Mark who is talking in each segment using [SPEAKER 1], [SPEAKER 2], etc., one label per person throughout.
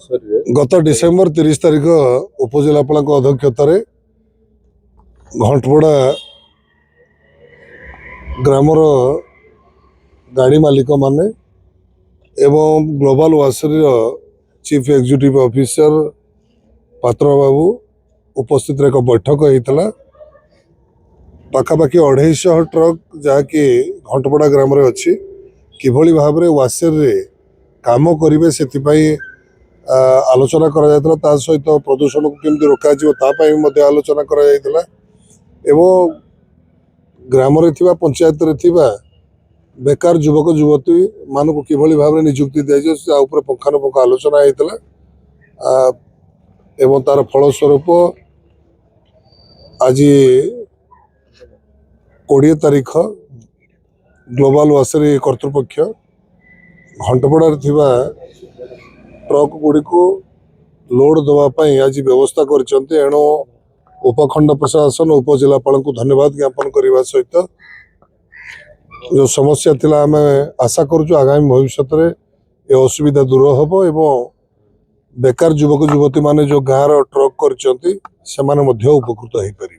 [SPEAKER 1] गत डिसेम्बर 30 तारिख उपजिलापाल अध्यक्षतार घंटपड़ा ग्रामर गाड़ी मालिक माने एवं ग्लोबल वासरी चीफ एग्जीक्यूटिव ऑफिसर पात्र बाबू उपस्थित एक बैठक होता पाखापाखि 250 ट्रक जहाँकि घंटपड़ा ग्राम रे अच्छी किभली भाव में वासर रे काम करेंगे से आलोचना करा सहित प्रदूषण को केमती रोक आलोचना करा एवं ग्राम पंचायत बेकार युवक युवती मान को किभली भाव में निजुक्ति दिया पुंखानुपुंख आलोचना होता एवं तार फलस्वरूप आज 20 तारीख ग्लोबल वासरी कर्तृपक्ष घंटपड़ा ट्रक गुड़ी को लोड देवाई आज व्यवस्था करेणु उपखंड प्रशासन उपजिलापाल को धन्यवाद ज्ञापन करने सहित जो समस्या थिला आम आशा करुँ आगामी भविष्य में ये असुविधा दूर हम एवं बेकार युवक युवती माने जो गाँव ट्रक कर उपकृत हो पारे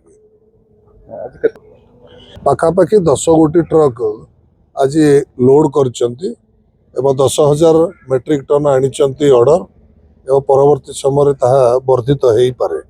[SPEAKER 1] पाखापाखि 10 गोटी ट्रक आज लोड कर 10,000 मेट्रिक टन आनी ऑर्डर एवं परवर्ती समय वर्धित हो पारे।